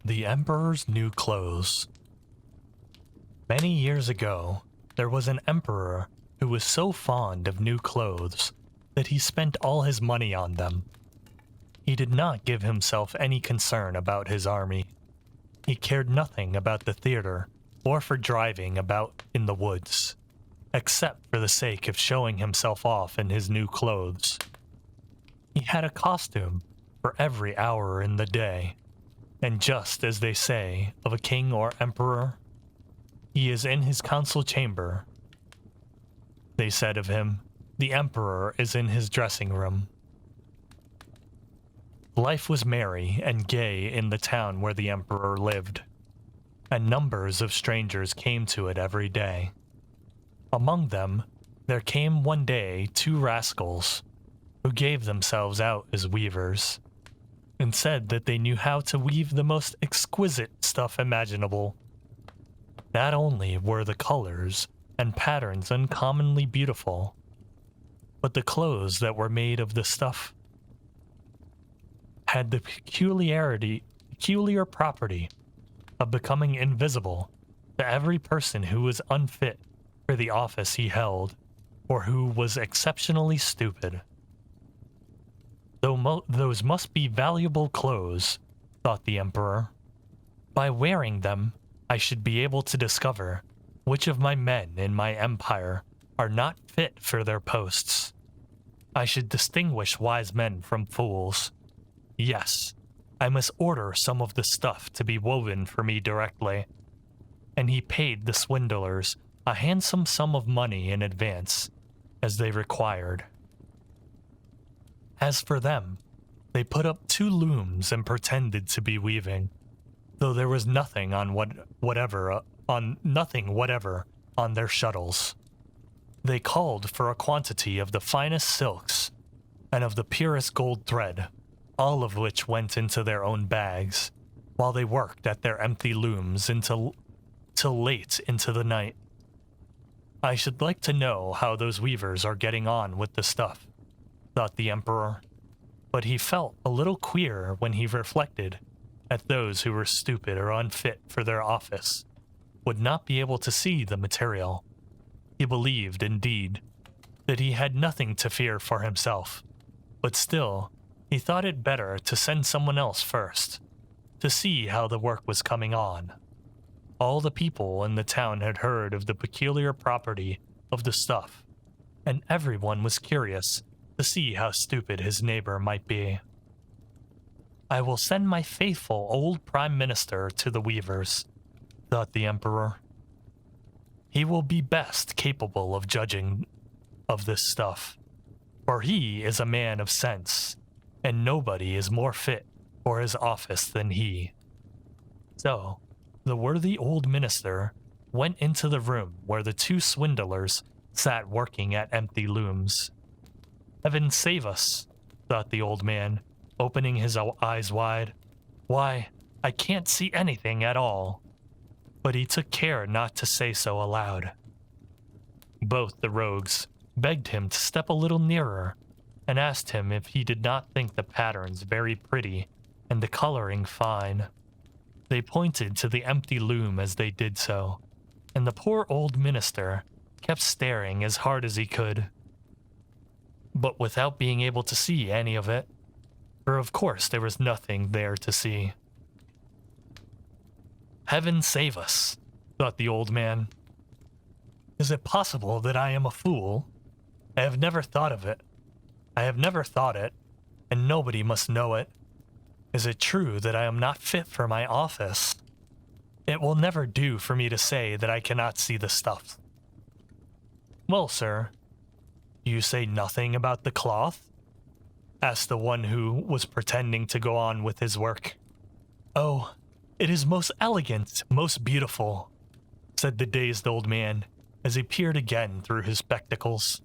The Emperor's New Clothes. Many years ago, there was an emperor who was so fond of new clothes that he spent all his money on them. He did not give himself any concern about his army. He cared nothing about the theater or for driving about in the woods, except for the sake of showing himself off in his new clothes. He had a costume for every hour in the day, and just as they say of a king or emperor, he is in his council chamber. They said of him, the emperor is in his dressing room. Life was merry and gay in the town where the emperor lived, and numbers of strangers came to it every day. Among them, there came one day 2 rascals who gave themselves out as weavers, and said that they knew how to weave the most exquisite stuff imaginable. Not only were the colors and patterns uncommonly beautiful, but the clothes that were made of the stuff had the peculiar property of becoming invisible to every person who was unfit for the office he held, or who was exceptionally stupid. Those must be valuable clothes, thought the emperor. By wearing them, I should be able to discover which of my men in my empire are not fit for their posts. I should distinguish wise men from fools. Yes, I must order some of the stuff to be woven for me directly. And he paid the swindlers a handsome sum of money in advance, as they required. As for them, they put up 2 looms and pretended to be weaving, though there was nothing whatever on their shuttles. They called for a quantity of the finest silks and of the purest gold thread, all of which went into their own bags, while they worked at their empty looms till late into the night. I should like to know how those weavers are getting on with the stuff, thought the emperor, but he felt a little queer when he reflected that those who were stupid or unfit for their office would not be able to see the material. He believed, indeed, that he had nothing to fear for himself, but still, he thought it better to send someone else first, to see how the work was coming on. All the people in the town had heard of the peculiar property of the stuff, and everyone was curious to see how stupid his neighbor might be. I will send my faithful old prime minister to the weavers, thought the emperor. He will be best capable of judging of this stuff, for he is a man of sense, and nobody is more fit for his office than he. So, the worthy old minister went into the room where the 2 swindlers sat working at empty looms. Heaven save us, thought the old man, opening his eyes wide. Why, I can't see anything at all. But he took care not to say so aloud. Both the rogues begged him to step a little nearer and asked him if he did not think the patterns very pretty and the coloring fine. They pointed to the empty loom as they did so, and the poor old minister kept staring as hard as he could, but without being able to see any of it, for of course there was nothing there to see. Heaven save us, thought the old man. Is it possible that I am a fool? I have never thought of it. I have never thought it, and nobody must know it. Is it true that I am not fit for my office? It will never do for me to say that I cannot see the stuff. Well, sir, do you say nothing about the cloth? Asked the one who was pretending to go on with his work. Oh, it is most elegant, most beautiful, said the dazed old man as he peered again through his spectacles.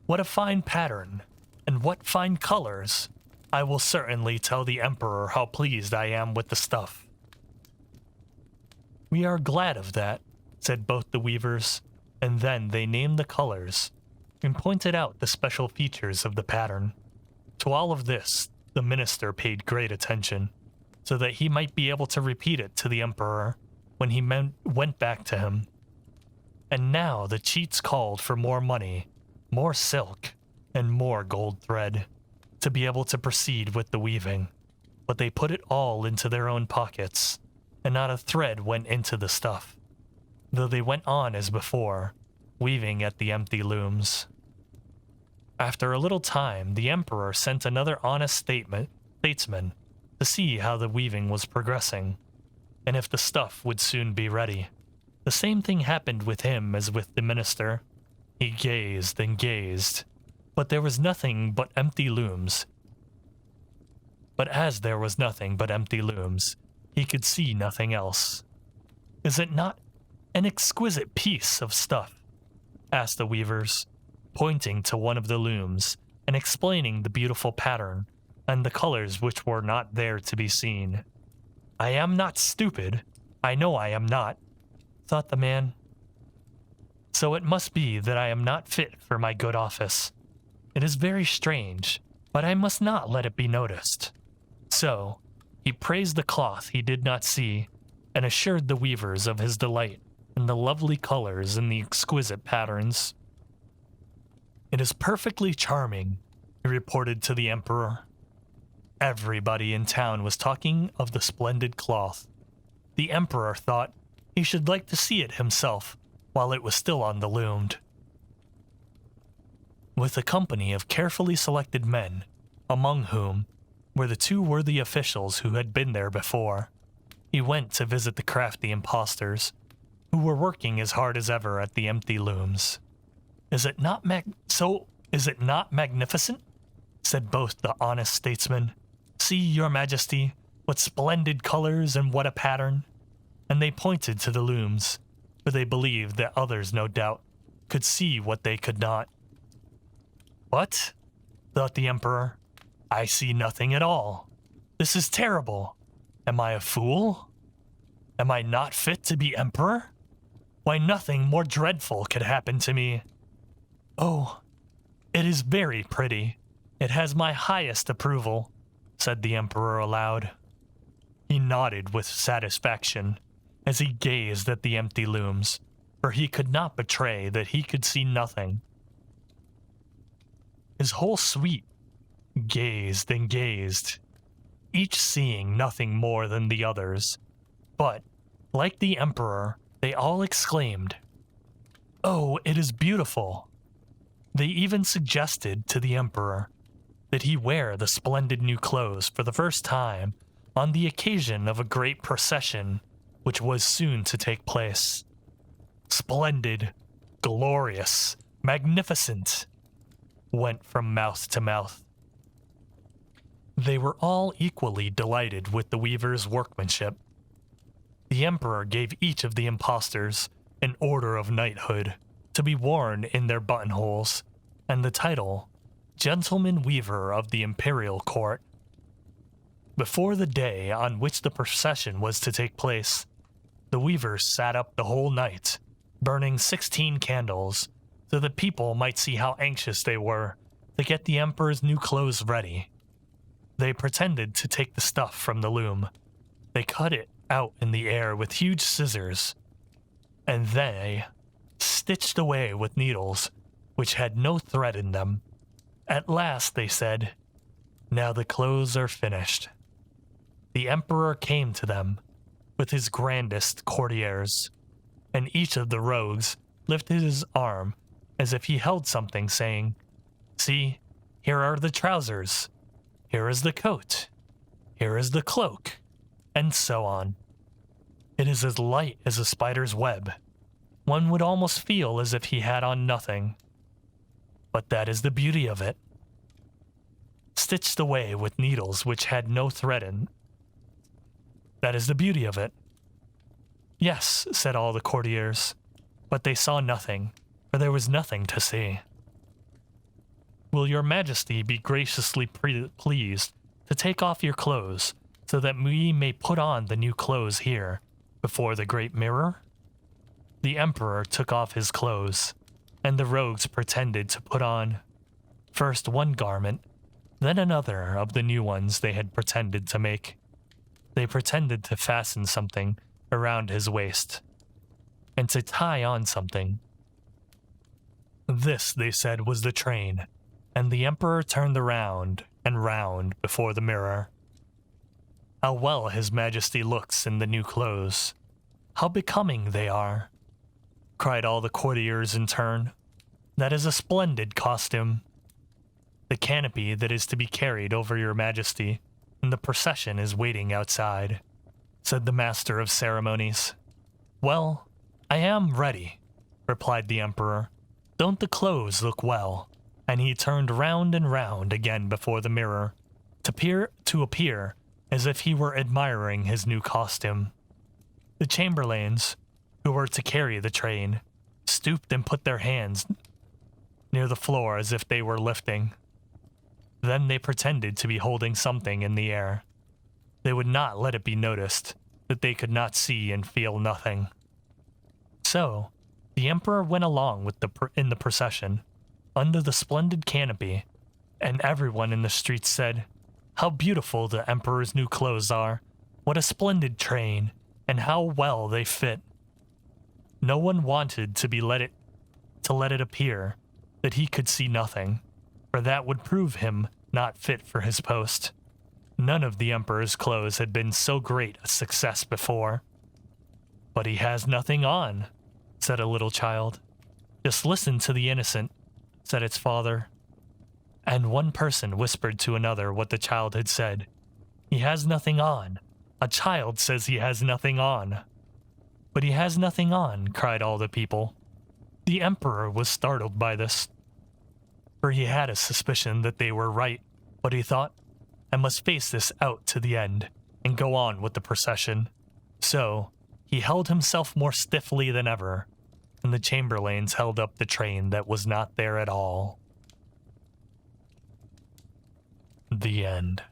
What a fine pattern, and what fine colors! I will certainly tell the emperor how pleased I am with the stuff. We are glad of that, said both the weavers, and then they named the colors and pointed out the special features of the pattern. To all of this, the minister paid great attention. so that he might be able to repeat it to the emperor when he went back to him. And now the cheats called for more money, more silk, and more gold thread to be able to proceed with the weaving, but they put it all into their own pockets, and not a thread went into the stuff, though they went on as before, weaving at the empty looms. After a little time, the emperor sent another honest statesman to see how the weaving was progressing, and if the stuff would soon be ready. The same thing happened with him as with the minister. He gazed and gazed, but there was nothing but empty looms. But as there was nothing but empty looms, he could see nothing else. "Is it not an exquisite piece of stuff?" asked the weavers, pointing to one of the looms and explaining the beautiful pattern and the colors which were not there to be seen. "I am not stupid. I know I am not," thought the man. "So it must be that I am not fit for my good office. It is very strange, but I must not let it be noticed." So he praised the cloth he did not see and assured the weavers of his delight in the lovely colors and the exquisite patterns. "It is perfectly charming," he reported to the emperor. Everybody in town was talking of the splendid cloth. The emperor thought he should like to see it himself while it was still on the loom. With a company of carefully selected men, among whom were the two worthy officials who had been there before, he went to visit the crafty impostors, who were working as hard as ever at the empty looms. Is it not magnificent?" said both the honest statesmen. "See, your majesty, what splendid colors and what a pattern." And they pointed to the looms, for they believed that others, no doubt, could see what they could not. "What?" thought the emperor. "I see nothing at all. This is terrible. Am I a fool? Am I not fit to be emperor? Why, nothing more dreadful could happen to me. Oh, it is very pretty. It has my highest approval," said the emperor aloud. He nodded with satisfaction as he gazed at the empty looms, for he could not betray that he could see nothing. His whole suite gazed and gazed, each seeing nothing more than the others, but, like the emperor, they all exclaimed, "Oh, it is beautiful!" They even suggested to the emperor that he wear the splendid new clothes for the first time on the occasion of a great procession which was soon to take place. "Splendid, glorious, magnificent," went from mouth to mouth. They were all equally delighted with the weaver's workmanship. The emperor gave each of the impostors an order of knighthood to be worn in their buttonholes, and the title, Gentleman Weaver of the Imperial Court. Before the day on which the procession was to take place, the weavers sat up the whole night, burning 16 candles, so that people might see how anxious they were to get the emperor's new clothes ready. They pretended to take the stuff from the loom. They cut it out in the air with huge scissors, and they stitched away with needles which had no thread in them. At last they said, "Now the clothes are finished." The emperor came to them with his grandest courtiers, and each of the rogues lifted his arm as if he held something, saying, "See, here are the trousers, here is the coat, here is the cloak," and so on. It is as light as a spider's web. One would almost feel as if he had on nothing. But that is the beauty of it. Stitched away with needles which had no thread in. That is the beauty of it. "Yes," said all the courtiers, but they saw nothing, for there was nothing to see. "Will your majesty be graciously pleased to take off your clothes, so that we may put on the new clothes here, before the great mirror?" The emperor took off his clothes, and the rogues pretended to put on first one garment, then another of the new ones they had pretended to make. They pretended to fasten something around his waist and to tie on something. This, they said, was the train, and the emperor turned around and round before the mirror. How well his majesty looks in the new clothes. How becoming they are, cried all the courtiers in turn. That is a splendid costume. The canopy that is to be carried over your majesty, and the procession is waiting outside, said the master of ceremonies. Well, I am ready, replied the emperor. Don't the clothes look well? And he turned round and round again before the mirror, to appear as if he were admiring his new costume. The chamberlains, who were to carry the train, stooped and put their hands near the floor as if they were lifting. Then they pretended to be holding something in the air. They would not let it be noticed that they could not see and feel nothing. So, the emperor went along with in the procession, under the splendid canopy, and everyone in the streets said, "How beautiful the emperor's new clothes are! What a splendid train, and how well they fit!" No one wanted to let it appear that he could see nothing, for that would prove him not fit for his post. None of the emperor's clothes had been so great a success before. "But he has nothing on," said a little child. "Just listen to the innocent," said its father. And one person whispered to another what the child had said. "He has nothing on. A child says he has nothing on." "But he has nothing on," cried all the people. The emperor was startled by this, for he had a suspicion that they were right, but he thought, "I must face this out to the end and go on with the procession." So he held himself more stiffly than ever, and the chamberlains held up the train that was not there at all. The end.